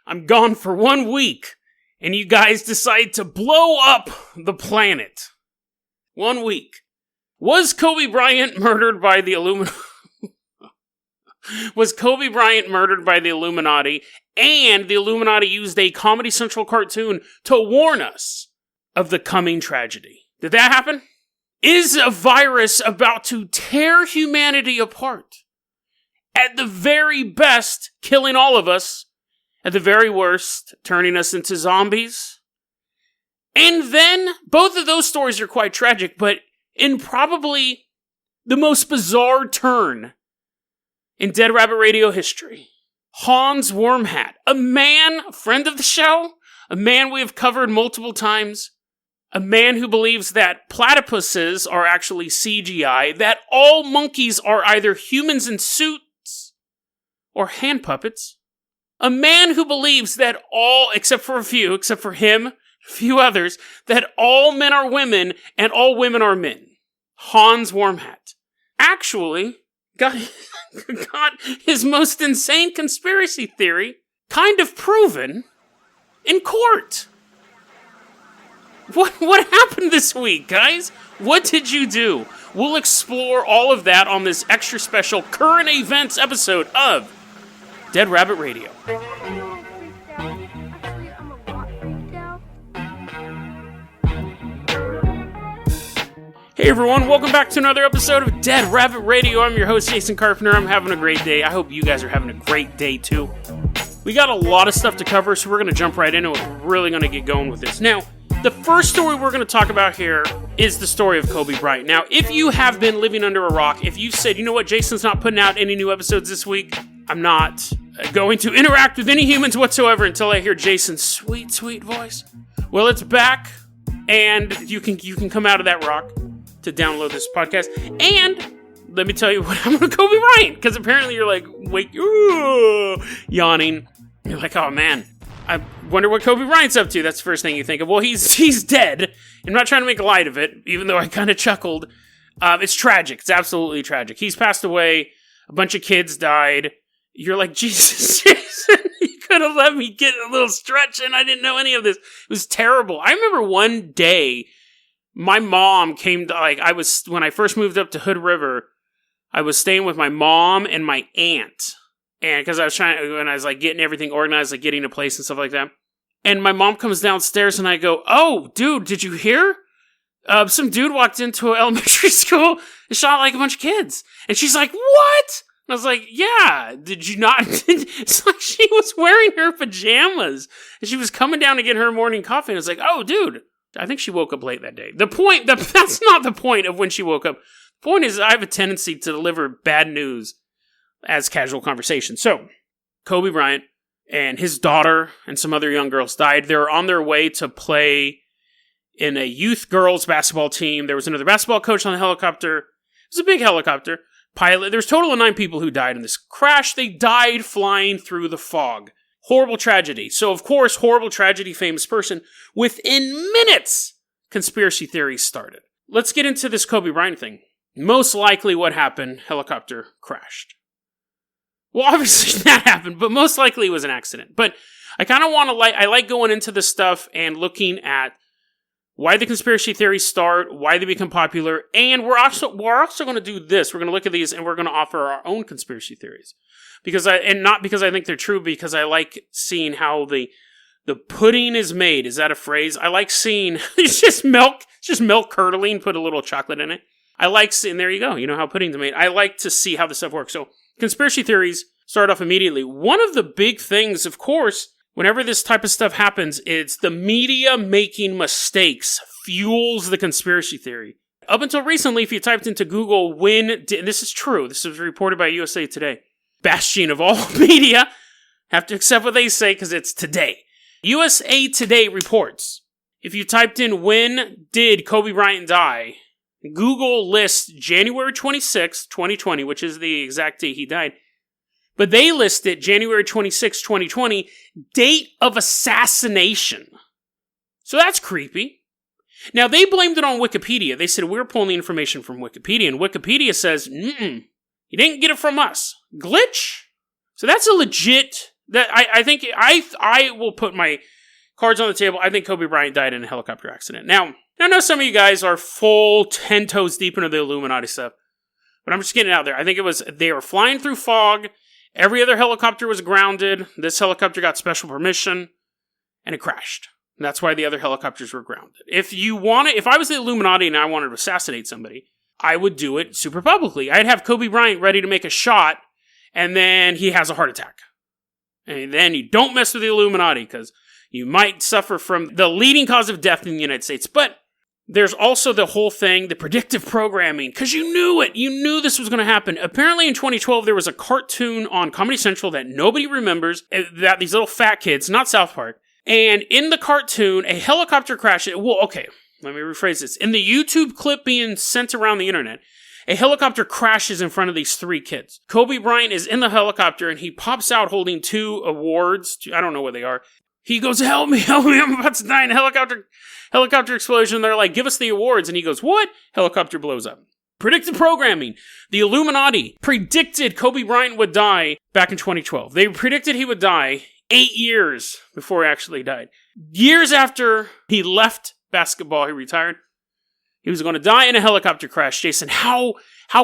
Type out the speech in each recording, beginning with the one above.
I'm gone for 1 week, and you guys decide to blow up the planet. 1 week. Was Kobe Bryant murdered by the Illuminati? Was Kobe Bryant murdered by the Illuminati, and the Illuminati used a Comedy Central cartoon to warn us of the coming tragedy? Did that happen? Is a virus about to tear humanity apart? At the very best, killing all of us. At the very worst, turning us into zombies. And then, both of those stories are quite tragic, but in probably the most bizarre turn in Dead Rabbit Radio history, Hans Wormhat, a man, a friend of the show, a man we have covered multiple times, a man who believes that platypuses are actually CGI, that all monkeys are either humans in suits or hand puppets, a man who believes that all, except for him, a few others, that all men are women and all women are men. Hans Wormhat actually got his most insane conspiracy theory kind of proven in court. What happened this week, guys? What did you do? We'll explore all of that on this extra special current events episode of Dead Rabbit Radio. Hey everyone, welcome back to another episode of Dead Rabbit Radio. I'm your host, Jason Carpenter. I'm having a great day. I hope you guys are having a great day too. We got a lot of stuff to cover, so we're going to jump right into it. We're really going to get going with this. Now, the first story we're going to talk about here is the story of Kobe Bryant. Now, if you have been living under a rock, if you've said, you know what, Jason's not putting out any new episodes this week, I'm not going to interact with any humans whatsoever until I hear Jason's sweet, sweet voice. Well, it's back, and you can come out of that rock to download this podcast. And let me tell you what happened to Kobe Bryant, because apparently you're like, wait, yawning. You're like, oh man, I wonder what Kobe Bryant's up to. That's the first thing you think of. Well, he's dead. I'm not trying to make light of it, even though I kind of chuckled. It's tragic. It's absolutely tragic. He's passed away. A bunch of kids died. You're like, Jesus, Jason, you could have let me get a little stretch in. I didn't know any of this. It was terrible. I remember one day, my mom came to, when I first moved up to Hood River, I was staying with my mom and my aunt. And because I was getting everything organized, like getting a place and stuff like that. And my mom comes downstairs and I go, oh, dude, did you hear? Some dude walked into an elementary school and shot like a bunch of kids. And she's like, what? And I was like, yeah, did you not? It's like she was wearing her pajamas. And she was coming down to get her morning coffee. And I was like, oh, dude, I think she woke up late that day. That's not the point of when she woke up. The point is I have a tendency to deliver bad news as casual conversation. So, Kobe Bryant and his daughter and some other young girls died. They were on their way to play in a youth girls basketball team. There was another basketball coach on the helicopter. It was a big helicopter. Pilot. There's a total of 9 people who died in this crash. They died flying through the fog. Horrible tragedy. So, of course, horrible tragedy, famous person. Within minutes, conspiracy theories started. Let's get into this Kobe Bryant thing. Most likely what happened, helicopter crashed. Well, obviously that happened, but most likely it was an accident. But I kind of want to I like going into this stuff and looking at why the conspiracy theories start, why they become popular, and we're also going to do this. We're going to look at these and we're going to offer our own conspiracy theories. Not because I think they're true, because I like seeing how the pudding is made. Is that a phrase? I like seeing, it's just milk curdling, put a little chocolate in it. I like seeing, there you go, you know how pudding's made. I like to see how this stuff works. So, conspiracy theories start off immediately. One of the big things, of course, whenever this type of stuff happens, it's the media making mistakes fuels the conspiracy theory. Up until recently, if you typed into Google, this is true, this was reported by USA Today, bastion of all media, have to accept what they say because it's today. USA Today reports, if you typed in when did Kobe Bryant die, Google lists January 26, 2020, which is the exact date he died. But they listed January 26, 2020, date of assassination. So that's creepy. Now, they blamed it on Wikipedia. They said, we're pulling the information from Wikipedia. And Wikipedia says, you didn't get it from us. Glitch? So that's a legit That I think I will put my cards on the table. I think Kobe Bryant died in a helicopter accident. Now, I know some of you guys are full 10 toes deep into the Illuminati stuff, but I'm just getting it out there. I think they were flying through fog. Every other helicopter was grounded. This helicopter got special permission, and it crashed. And that's why the other helicopters were grounded. If I was the Illuminati and I wanted to assassinate somebody, I would do it super publicly. I'd have Kobe Bryant ready to make a shot, and then he has a heart attack. And then you don't mess with the Illuminati, because you might suffer from the leading cause of death in the United States. But there's also the whole thing, the predictive programming, because you knew it. You knew this was going to happen. Apparently in 2012, there was a cartoon on Comedy Central that nobody remembers, that these little fat kids, not South Park, and in the cartoon, a helicopter crashed. Well, okay, let me rephrase this. In the YouTube clip being sent around the internet, a helicopter crashes in front of these 3 kids. Kobe Bryant is in the helicopter, and he pops out holding 2 awards. I don't know what they are. He goes, help me, I'm about to die in a helicopter explosion. They're like, give us the awards. And he goes, what? Helicopter blows up. Predictive programming. The Illuminati predicted Kobe Bryant would die back in 2012. They predicted he would die 8 years before he actually died. Years after he left basketball, he retired. He was going to die in a helicopter crash. Jason, how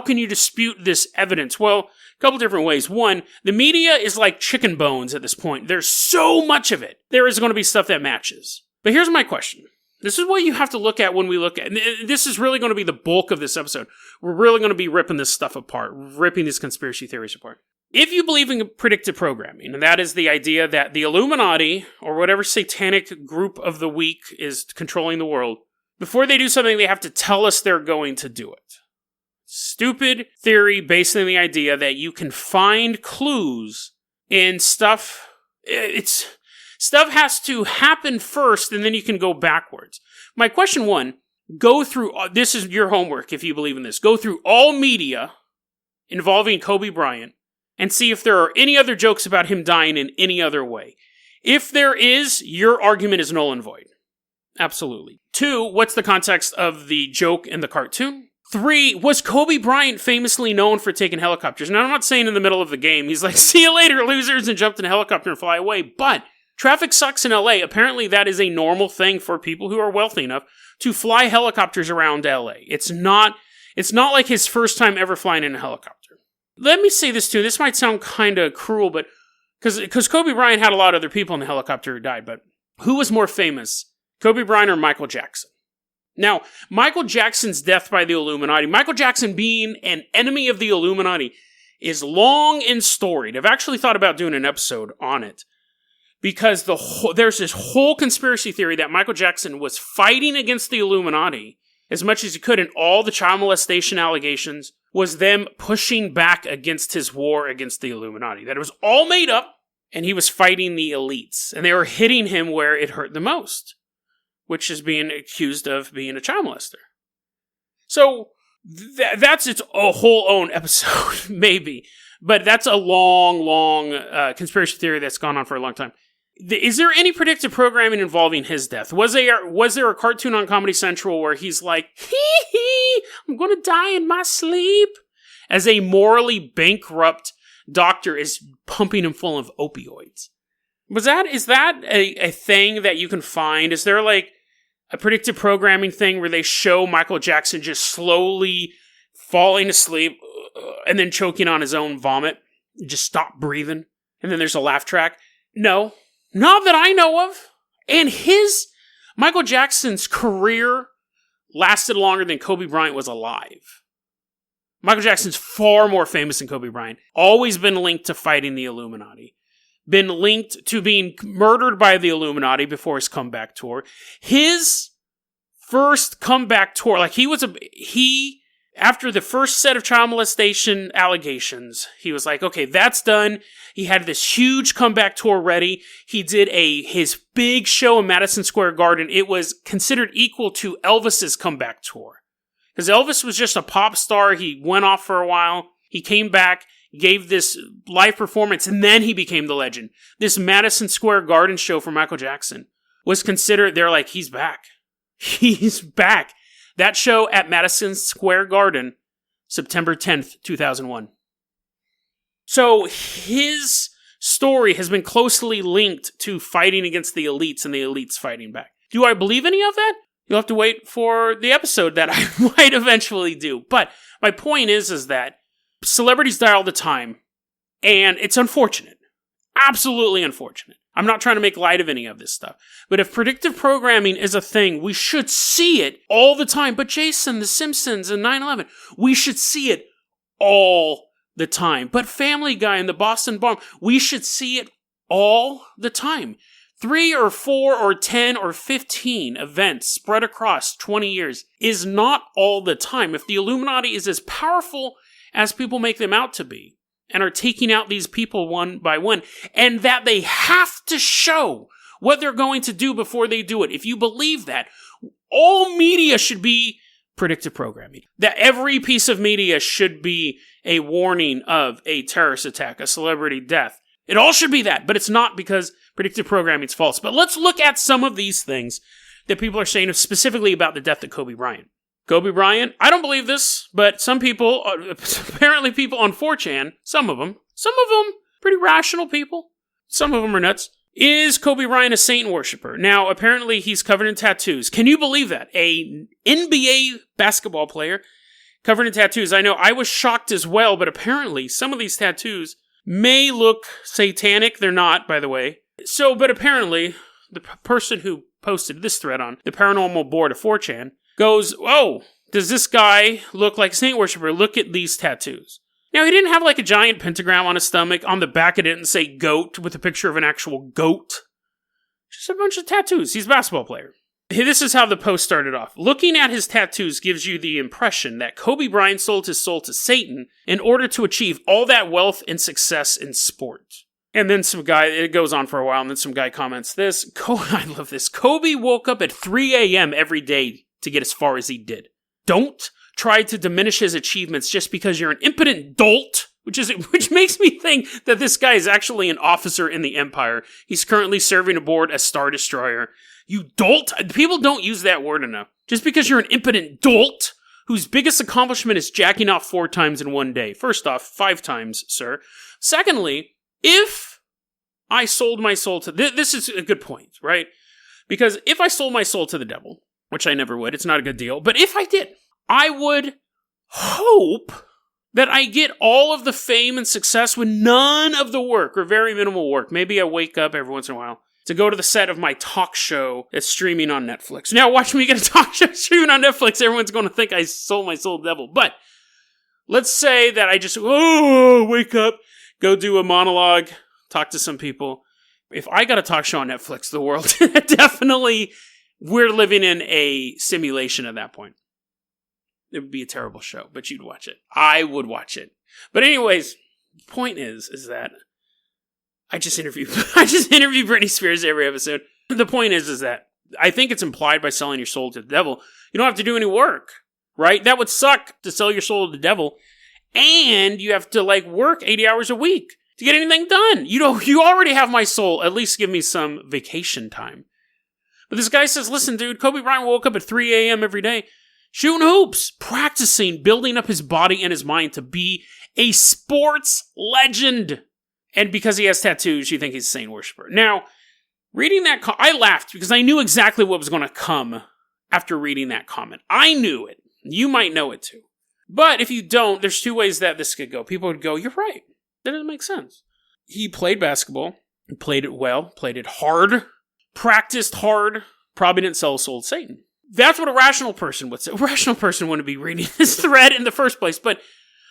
can you dispute this evidence? Well, a couple different ways. One, the media is like chicken bones at this point. There's so much of it. There is going to be stuff that matches. But here's my question. This is what you have to look at when we look at... This is really going to be the bulk of this episode. We're really going to be ripping this stuff apart, ripping these conspiracy theories apart. If you believe in predictive programming, and that is the idea that the Illuminati, or whatever satanic group of the week is controlling the world, before they do something, they have to tell us they're going to do it. Stupid theory based on the idea that you can find clues in stuff. Stuff has to happen first, and then you can go backwards. My question 1, go through, this is your homework if you believe in this, go through all media involving Kobe Bryant and see if there are any other jokes about him dying in any other way. If there is, your argument is null and void. Absolutely. 2, what's the context of the joke in the cartoon? 3, was Kobe Bryant famously known for taking helicopters? Now, I'm not saying in the middle of the game, he's like, see you later, losers, and jumped in a helicopter and fly away, but traffic sucks in LA. Apparently, that is a normal thing for people who are wealthy enough to fly helicopters around LA. It's not like his first time ever flying in a helicopter. Let me say this too. This might sound kind of cruel, but because Kobe Bryant had a lot of other people in the helicopter who died, but who was more famous, Kobe Bryant or Michael Jackson? Now, Michael Jackson's death by the Illuminati, Michael Jackson being an enemy of the Illuminati, is long and storied. I've actually thought about doing an episode on it. Because there's this whole conspiracy theory that Michael Jackson was fighting against the Illuminati as much as he could, and all the child molestation allegations was them pushing back against his war against the Illuminati. That it was all made up, and he was fighting the elites. And they were hitting him where it hurt the most, which is being accused of being a child molester. So that's its whole own episode, maybe. But that's a long conspiracy theory that's gone on for a long time. Is there any predictive programming involving his death? Was there a cartoon on Comedy Central where he's like, I'm going to die in my sleep, as a morally bankrupt doctor is pumping him full of opioids? Is that a thing that you can find? Is there like a predictive programming thing where they show Michael Jackson just slowly falling asleep and then choking on his own vomit, just stop breathing, and then there's a laugh track? No. Not that I know of. And Michael Jackson's career lasted longer than Kobe Bryant was alive. Michael Jackson's far more famous than Kobe Bryant. Always been linked to fighting the Illuminati. Been linked to being murdered by the Illuminati before his comeback tour. His first comeback tour, after the first set of child molestation allegations, he was like, okay, that's done. He had this huge comeback tour ready. He did his big show in Madison Square Garden. It was considered equal to Elvis's comeback tour. Because Elvis was just a pop star. He went off for a while. He came back, gave this live performance, and then he became the legend. This Madison Square Garden show for Michael Jackson was considered, they're like, he's back. He's back. That show at Madison Square Garden, September 10th, 2001. So his story has been closely linked to fighting against the elites and the elites fighting back. Do I believe any of that? You'll have to wait for the episode that I might eventually do. But my point is that celebrities die all the time, and it's unfortunate. Absolutely unfortunate. I'm not trying to make light of any of this stuff. But if predictive programming is a thing, we should see it all the time. But Jason, The Simpsons, and 9/11, we should see it all the time. But Family Guy and the Boston Bomb, we should see it all the time. 3 or 4 or 10 or 15 events spread across 20 years is not all the time. If the Illuminati is as powerful as people make them out to be, and are taking out these people one by one, and that they have to show what they're going to do before they do it. If you believe that, all media should be predictive programming. That every piece of media should be a warning of a terrorist attack, a celebrity death. It all should be that, but it's not, because predictive programming is false. But let's look at some of these things that people are saying specifically about the death of Kobe Bryant. Kobe Bryant, I don't believe this, but some people, apparently people on 4chan, some of them, pretty rational people, some of them are nuts. Is Kobe Bryant a Satan worshiper? Now, apparently he's covered in tattoos. Can you believe that? A NBA basketball player covered in tattoos. I know I was shocked as well, but apparently some of these tattoos may look satanic. They're not, by the way. But apparently the person who posted this thread on the paranormal board of 4chan goes, oh, does this guy look like a saint worshiper? Look at these tattoos. Now, he didn't have like a giant pentagram on his stomach. On the back, it didn't say goat with a picture of an actual goat. Just a bunch of tattoos. He's a basketball player. This is how the post started off. Looking at his tattoos gives you the impression that Kobe Bryant sold his soul to Satan in order to achieve all that wealth and success in sport. And then some guy, it goes on for a while, and then some guy comments this. I love this. Kobe woke up at 3 a.m. every day to get as far as he did. Don't try to diminish his achievements just because you're an impotent dolt, which makes me think that this guy is actually an officer in the Empire. He's currently serving aboard a Star Destroyer. You dolt? People don't use that word enough. Just because you're an impotent dolt whose biggest accomplishment is jacking off 4 times in one day. First off, 5 times, sir. Secondly, if I sold my soul to... This is a good point, right? Because if I sold my soul to the devil, which I never would, it's not a good deal, but if I did, I would hope that I get all of the fame and success with none of the work, or very minimal work. Maybe I wake up every once in a while to go to the set of my talk show that's streaming on Netflix. Now, watch me get a talk show streaming on Netflix. Everyone's going to think I sold my soul to the devil. But let's say that I just, wake up, go do a monologue, talk to some people. If I got a talk show on Netflix, the world definitely, we're living in a simulation at that point. It would be a terrible show, but you'd watch it. I would watch it. But anyways, the point is that I just interview Britney Spears every episode. The point is that I think it's implied by selling your soul to the devil, you don't have to do any work, right? That would suck to sell your soul to the devil, and you have to work 80 hours a week to get anything done. You already have my soul. At least give me some vacation time. But this guy says, listen, dude, Kobe Bryant woke up at 3 a.m. every day, shooting hoops, practicing, building up his body and his mind to be a sports legend. And because he has tattoos, you think he's a saint worshiper. Now, reading that, I laughed because I knew exactly what was going to come after reading that comment. I knew it. You might know it too. But if you don't, there's 2 ways that this could go. People would go, you're right. That doesn't make sense. He played basketball, played it well, played it hard, practiced hard, probably didn't sell his soul to Satan. That's what a rational person would say. A rational person wouldn't be reading this thread in the first place, but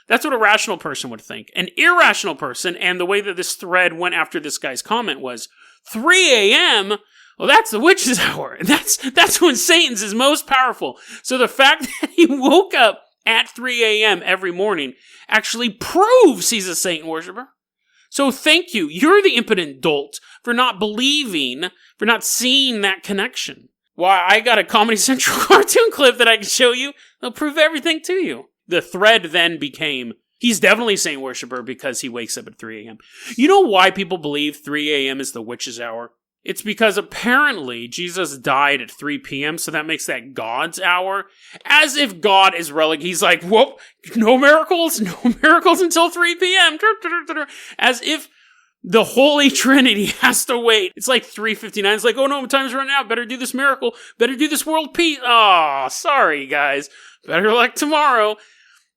that's what a rational person would think. An irrational person, and the way that this thread went after this guy's comment was, 3 a.m., well, that's the witch's hour. That's when Satan's is most powerful. So the fact that he woke up at 3 a.m. every morning actually proves he's a Satan worshiper. So thank you. You're the impotent dolt for not believing, for not seeing that connection. Why, I got a Comedy Central cartoon clip that I can show you. They'll prove everything to you. The thread then became, he's definitely a saint worshiper because he wakes up at 3 a.m. You know why people believe 3 a.m. is the witch's hour? It's because apparently Jesus died at 3 p.m., so that makes that God's hour. As if God is he's like, whoop, no miracles until 3 p.m. As if The Holy Trinity has to wait. It's like 3:59. It's like, oh no, time's running out. Better do this miracle. Better do this world peace. Oh, sorry, guys. Better luck tomorrow.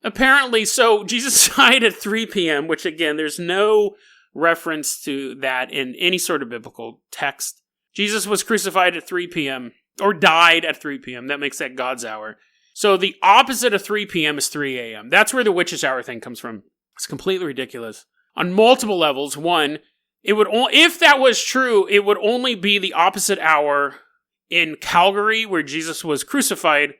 Apparently, so Jesus died at 3 p.m., which again, there's no reference to that in any sort of biblical text. Jesus was crucified at 3 p.m., or died at 3 p.m. That makes that God's hour. So the opposite of 3 p.m. is 3 a.m. That's where the witch's hour thing comes from. It's completely ridiculous. On multiple levels. One, it would if that was true, it would only be the opposite hour in Calgary, where Jesus was crucified.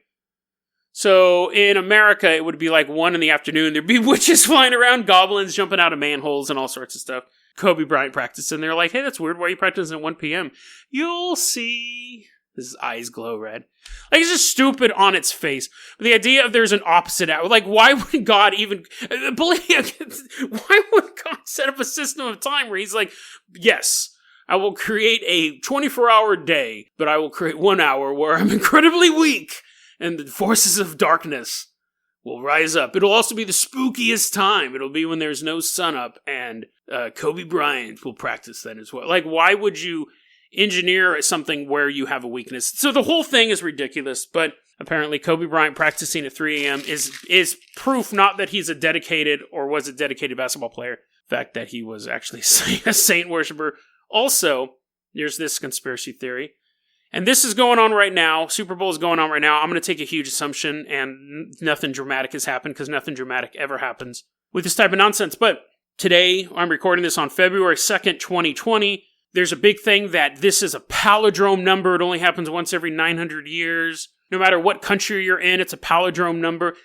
So in America, it would be like 1 in the afternoon. There'd be witches flying around, goblins jumping out of manholes, and all sorts of stuff. Kobe Bryant practicing. They're like, hey, that's weird. Why are you practicing at 1 p.m.? You'll see. His eyes glow red. Like, it's just stupid on its face. But the idea of there's an opposite hour, like, why would God even, why would God set up a system of time where he's like, yes, I will create a 24-hour day, but I will create 1 hour where I'm incredibly weak, and the forces of darkness will rise up. It'll also be the spookiest time. It'll be when there's no sun up, and Kobe Bryant will practice then as well. Like, why would you engineer something where you have a weakness? So the whole thing is ridiculous, but apparently Kobe Bryant practicing at 3 a.m. is proof not that he's a dedicated or was a dedicated basketball player. The fact that he was actually a saint worshiper. Also, there's this conspiracy theory, and this is going on right now. Super Bowl is going on right now. I'm going to take a huge assumption, and nothing dramatic has happened, because nothing dramatic ever happens with this type of nonsense. But today, I'm recording this on February 2nd, 2020. There's a big thing that this is a palindrome number. It only happens once every 900 years. No matter what country you're in, it's a palindrome number.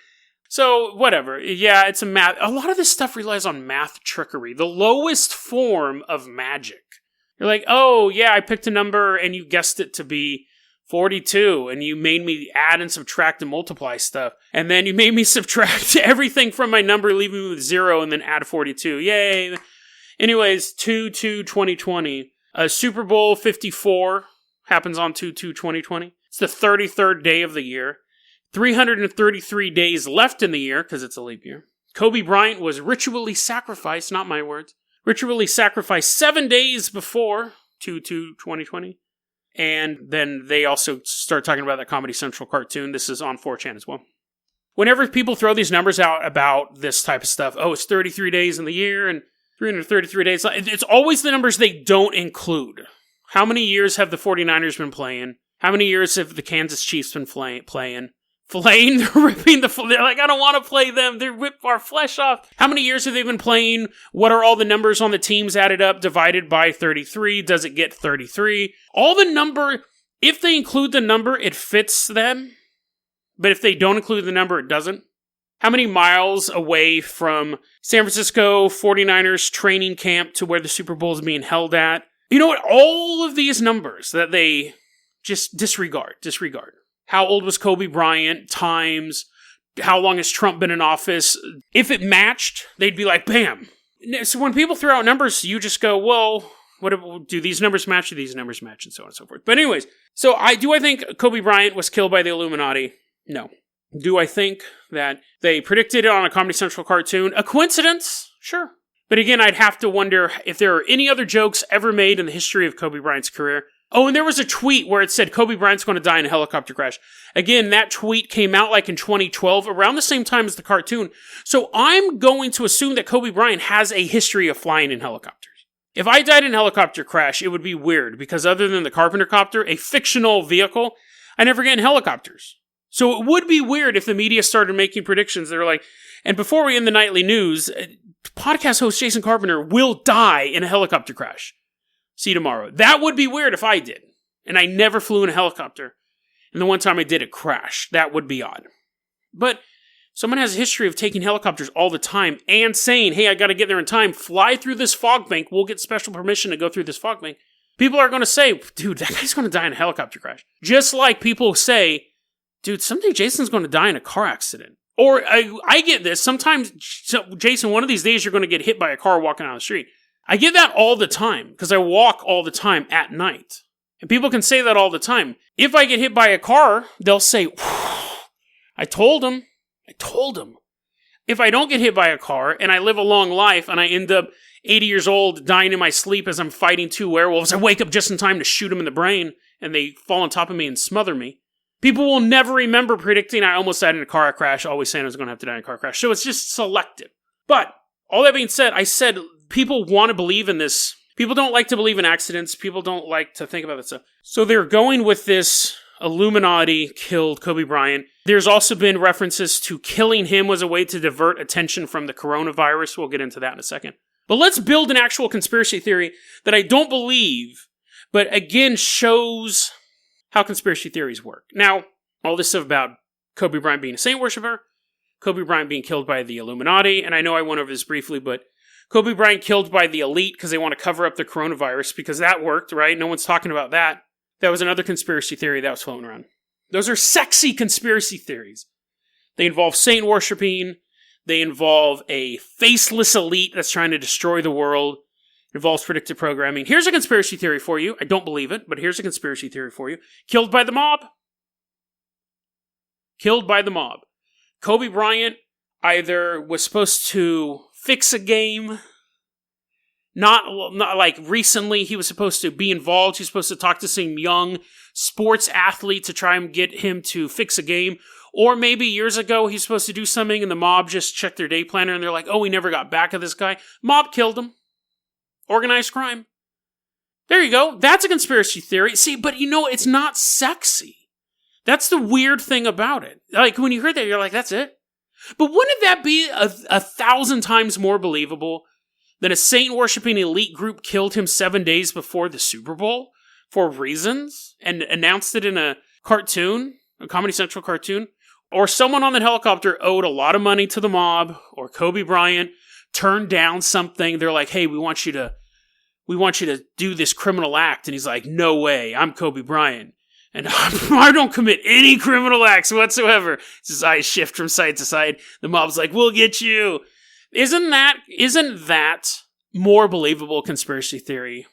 So, whatever. Yeah, it's a math. A lot of this stuff relies on math trickery. The lowest form of magic. You're like, oh, yeah, I picked a number and you guessed it to be 42. And you made me add and subtract and multiply stuff. And then you made me subtract everything from my number, leaving me with 0, and then add 42. Yay. Anyways, 2/2/2020. Super Bowl 54 happens on 2/2/2020. It's the 33rd day of the year. 333 days left in the year, because it's a leap year. Kobe Bryant was ritually sacrificed, not my words, ritually sacrificed 7 days before 2/2/2020. And then they also start talking about that Comedy Central cartoon. This is on 4chan as well. Whenever people throw these numbers out about this type of stuff, oh, it's 33 days in the year, and 333 days. It's always the numbers they don't include. How many years have the 49ers been playing? How many years have the Kansas Chiefs been playing? Flaying? They're ripping they're like, I don't want to play them. They rip our flesh off. How many years have they been playing? What are all the numbers on the teams added up, divided by 33? Does it get 33? All the number, if they include the number, it fits them. But if they don't include the number, it doesn't. How many miles away from San Francisco 49ers training camp to where the Super Bowl is being held at? You know what? All of these numbers that they just disregard. How old was Kobe Bryant? Times. How long has Trump been in office? If it matched, they'd be like, bam. So when people throw out numbers, you just go, well, do these numbers match? Do these numbers match? And so on and so forth. But anyways, so I think Kobe Bryant was killed by the Illuminati? No. Do I think that they predicted it on a Comedy Central cartoon? A coincidence? Sure. But again, I'd have to wonder if there are any other jokes ever made in the history of Kobe Bryant's career. Oh, and there was a tweet where it said Kobe Bryant's going to die in a helicopter crash. Again, that tweet came out like in 2012, around the same time as the cartoon. So I'm going to assume that Kobe Bryant has a history of flying in helicopters. If I died in a helicopter crash, it would be weird, because other than the Carpenter copter, a fictional vehicle, I never get in helicopters. So it would be weird if the media started making predictions. They were like, and before we end the nightly news, podcast host Jason Carpenter will die in a helicopter crash. See you tomorrow. That would be weird if I did. And I never flew in a helicopter. And the one time I did, it crashed. That would be odd. But someone has a history of taking helicopters all the time and saying, hey, I got to get there in time. Fly through this fog bank. We'll get special permission to go through this fog bank. People are going to say, dude, that guy's going to die in a helicopter crash. Just like people say, dude, someday Jason's going to die in a car accident. Or I get this. Sometimes, Jason, one of these days you're going to get hit by a car walking down the street. I get that all the time because I walk all the time at night. And people can say that all the time. If I get hit by a car, they'll say, I told him. If I don't get hit by a car and I live a long life and I end up 80 years old, dying in my sleep as I'm fighting 2 werewolves. I wake up just in time to shoot them in the brain, and they fall on top of me and smother me. People will never remember predicting I almost died in a car crash, always saying I was going to have to die in a car crash. So it's just selective. But, all that being said, I said people want to believe in this. People don't like to believe in accidents. People don't like to think about that stuff. So they're going with this Illuminati killed Kobe Bryant. There's also been references to killing him was a way to divert attention from the coronavirus. We'll get into that in a second. But let's build an actual conspiracy theory that I don't believe, but again shows how conspiracy theories work. Now, all this stuff about Kobe Bryant being a saint worshiper, Kobe Bryant being killed by the Illuminati, and I know I went over this briefly, but Kobe Bryant killed by the elite because they want to cover up the coronavirus, because that worked, right? No one's talking about that. That was another conspiracy theory that was floating around. Those are sexy conspiracy theories. They involve saint worshipping. They involve a faceless elite that's trying to destroy the world. It involves predictive programming. Here's a conspiracy theory for you. I don't believe it, but here's a conspiracy theory for you. Killed by the mob. Killed by the mob. Kobe Bryant either was supposed to fix a game, not like recently he was supposed to be involved. He was supposed to talk to some young sports athlete to try and get him to fix a game. Or maybe years ago he's supposed to do something and the mob just checked their day planner and they're like, oh, we never got back at this guy. Mob killed him. Organized crime. There you go. That's a conspiracy theory. See, but it's not sexy. That's the weird thing about it. Like, when you heard that, you're like, that's it? But wouldn't that be a 1,000 times more believable than a saint-worshipping elite group killed him 7 days before the Super Bowl for reasons and announced it in a cartoon, a Comedy Central cartoon? Or someone on the helicopter owed a lot of money to the mob, or Kobe Bryant turned down something. They're like, hey, we want you to do this criminal act. And he's like, no way, I'm Kobe Bryant. And I don't commit any criminal acts whatsoever. His eyes shift from side to side. The mob's like, we'll get you. Isn't that more believable conspiracy theory?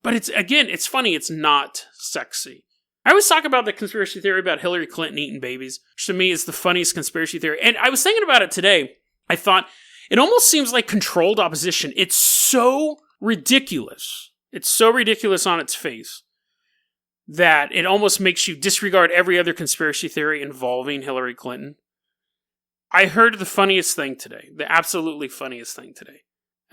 But it's funny, it's not sexy. I always talk about the conspiracy theory about Hillary Clinton eating babies, which to me is the funniest conspiracy theory. And I was thinking about it today. I thought, it almost seems like controlled opposition. It's so ridiculous. It's so ridiculous on its face that it almost makes you disregard every other conspiracy theory involving Hillary Clinton. I heard the funniest thing today. The absolutely funniest thing today.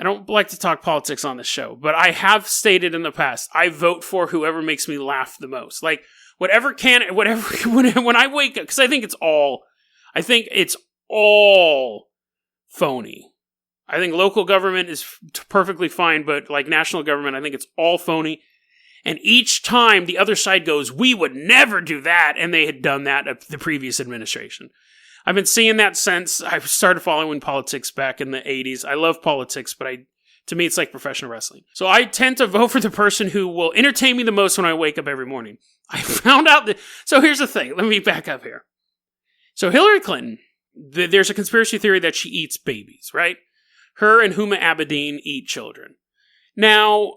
I don't like to talk politics on this show, but I have stated in the past, I vote for whoever makes me laugh the most. Like, when I wake up, because I think it's all phony. I think local government is perfectly fine, but like national government, I think it's all phony. And each time the other side goes, we would never do that, and they had done that at the previous administration. I've been seeing that since I started following politics back in the 80s. I love politics, but to me, it's like professional wrestling. So I tend to vote for the person who will entertain me the most when I wake up every morning. I found out that... So here's the thing. Let me back up here. So Hillary Clinton, there's a conspiracy theory that she eats babies, right? Her and Huma Abedin eat children. Now,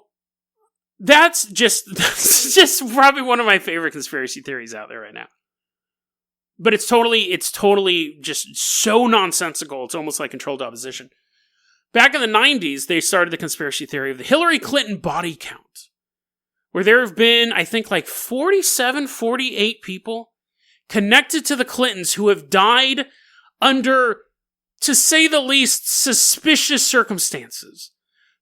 that's just probably one of my favorite conspiracy theories out there right now. But it's totally just so nonsensical. It's almost like controlled opposition. Back in the 90s, they started the conspiracy theory of the Hillary Clinton body count, where there have been, I think, like 47, 48 people connected to the Clintons who have died under, to say the least, suspicious circumstances.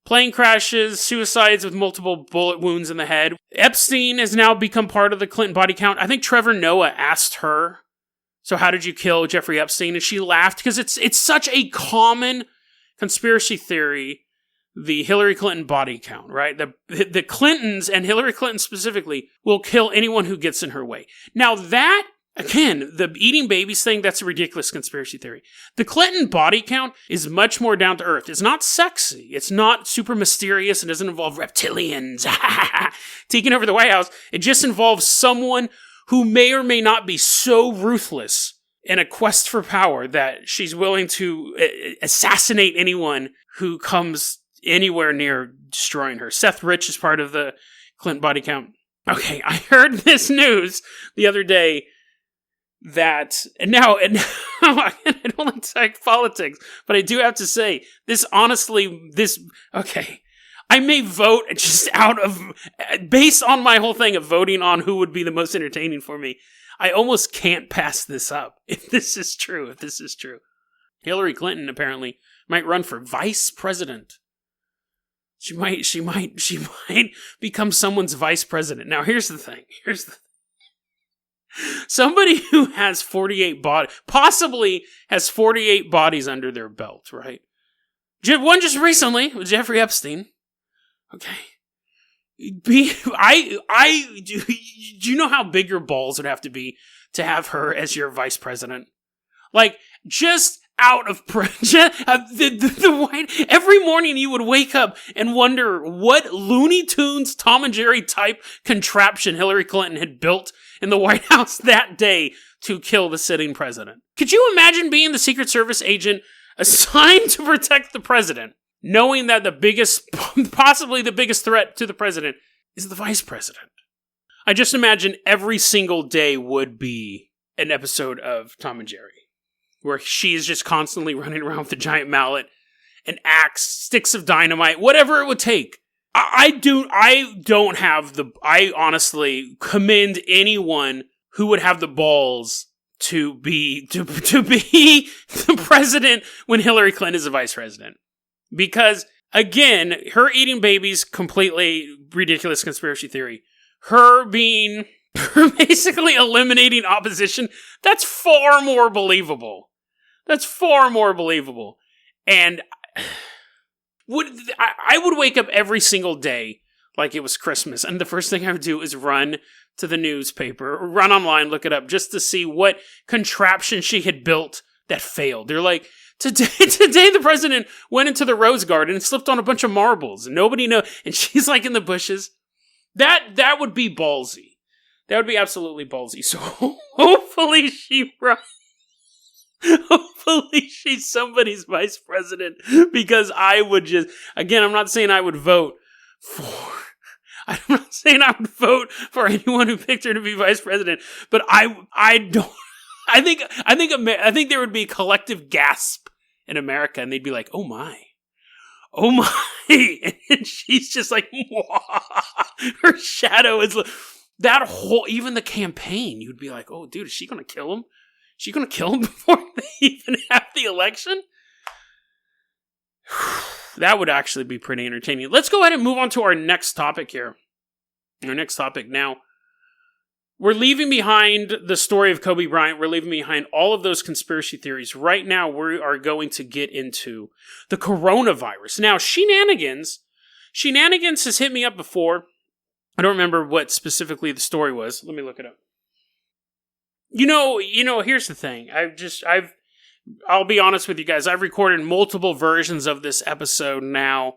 Plane crashes, suicides with multiple bullet wounds in the head. Epstein has now become part of the Clinton body count. I think Trevor Noah asked her, so how did you kill Jeffrey Epstein? And she laughed because it's such a common conspiracy theory, the Hillary Clinton body count, right? The Clintons, and Hillary Clinton specifically, will kill anyone who gets in her way. Now that, again, the eating babies thing, that's a ridiculous conspiracy theory. The Clinton body count is much more down to earth. It's not sexy. It's not super mysterious. It doesn't involve reptilians taking over the White House. It just involves someone who may or may not be so ruthless in a quest for power that she's willing to assassinate anyone who comes anywhere near destroying her. Seth Rich is part of the Clinton body count. Okay, I heard this news the other day and now I don't like to talk politics, but I do have to say, okay, I may vote just based on my whole thing of voting on who would be the most entertaining for me. I almost can't pass this up if this is true. Hillary Clinton apparently might run for vice president. She might become someone's vice president. Now, here's the thing. Somebody who has 48 possibly has 48 bodies under their belt, right? One just recently with Jeffrey Epstein. Okay. Do you know how big your balls would have to be to have her as your vice president? Like, just out of the White, every morning you would wake up and wonder what Looney Tunes, Tom and Jerry type contraption Hillary Clinton had built in the White House that day to kill the sitting president. Could you imagine being the Secret Service agent assigned to protect the president, knowing that possibly the biggest threat to the president is the vice president? I just imagine every single day would be an episode of Tom and Jerry, where she is just constantly running around with a giant mallet, an axe, sticks of dynamite, whatever it would take. I honestly commend anyone who would have the balls to be the president when Hillary Clinton is the vice president. Because, again, her eating babies, completely ridiculous conspiracy theory. Her basically eliminating opposition, that's far more believable. And I would wake up every single day like it was Christmas, and the first thing I would do is run to the newspaper, or run online, look it up, just to see what contraption she had built that failed. They're like, Today the president went into the Rose Garden and slipped on a bunch of marbles, and nobody knows, and she's like in the bushes. That would be ballsy. That would be absolutely ballsy. So hopefully she's somebody's vice president, because I would just, again, I'm not saying I would vote for anyone who picked her to be vice president, but I think there would be a collective gasp in America, and they'd be like, oh my, and she's just like, her shadow is that whole, even the campaign, you'd be like, oh dude, is she gonna kill him? Is she gonna kill him before they even have the election? That would actually be pretty entertaining. Let's go ahead and move on to our next topic here. Our next topic now. We're leaving behind the story of Kobe Bryant. We're leaving behind all of those conspiracy theories. Right now, we are going to get into the coronavirus. Now, shenanigans has hit me up before. I don't remember what specifically the story was. Let me look it up. You know, here's the thing. I'll be honest with you guys. I've recorded multiple versions of this episode now.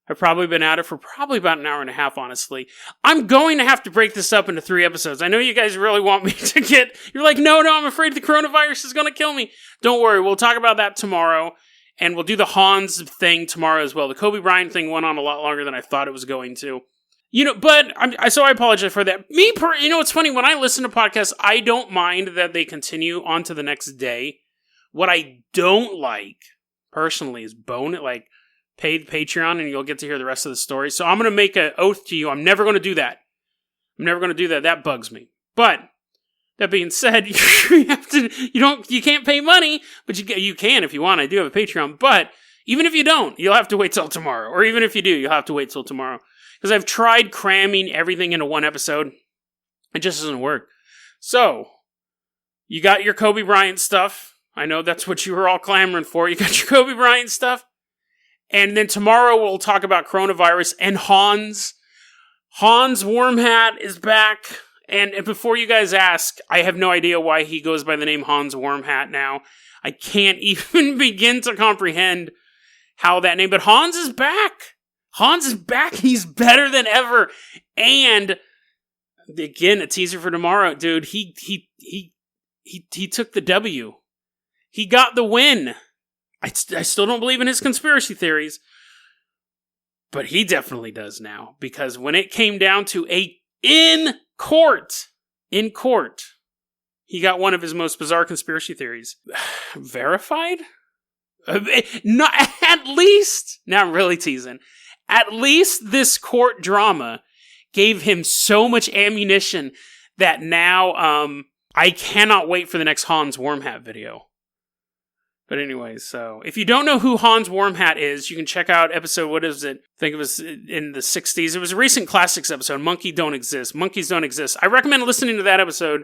I've probably been at it for probably about an hour and a half, honestly. I'm going to have to break this up into 3 episodes. I know you guys really want me to you're like, no, I'm afraid the coronavirus is going to kill me. Don't worry, we'll talk about that tomorrow, and we'll do the Hans thing tomorrow as well. The Kobe Bryant thing went on a lot longer than I thought it was going to. But so I apologize for that. It's funny, when I listen to podcasts, I don't mind that they continue on to the next day. What I don't like, personally, is pay the Patreon and you'll get to hear the rest of the story. So I'm going to make an oath to you. I'm never going to do that. That bugs me. But that being said, you can't pay money, but you can if you want. I do have a Patreon, but even if you don't, you'll have to wait till tomorrow. Or even if you do, you'll have to wait till tomorrow. Because I've tried cramming everything into one episode. It just doesn't work. So, you got your Kobe Bryant stuff. I know that's what you were all clamoring for. You got your Kobe Bryant stuff. And then tomorrow we'll talk about coronavirus and Hans. Hans Wormhat is back. And before you guys ask, I have no idea why he goes by the name Hans Wormhat now. I can't even begin to comprehend how that name, but Hans is back. Hans is back. He's better than ever. And again, a teaser for tomorrow, dude. He took the W. He got the win. I still don't believe in his conspiracy theories, but he definitely does now, because when it came down to in court, he He got one of his most bizarre conspiracy theories verified? Not at least, now I'm really teasing, at least this court drama gave him so much ammunition that now I cannot wait for the next Hans Wormhat video. But anyways, so if you don't know who Hans Wormhat is, you can check out episode, what is it? I think it was in the 60s. It was a recent classics episode, Monkeys Don't Exist. I recommend listening to that episode.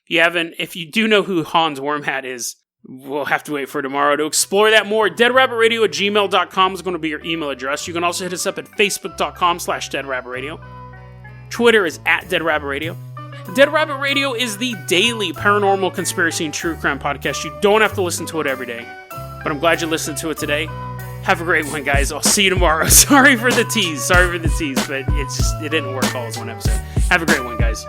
If you do know who Hans Wormhat is, we'll have to wait for tomorrow to explore that more. DeadRabbitRadio@gmail.com is going to be your email address. You can also hit us up at Facebook.com/DeadRabbitRadio. Twitter is @DeadRabbitRadio. Dead Rabbit Radio is the daily paranormal conspiracy and true crime podcast. You don't have to listen to it every day, but I'm glad you listened to it today. Have a great one, guys. I'll see you tomorrow. Sorry for the tease, but it didn't work all as one episode. Have a great one, guys.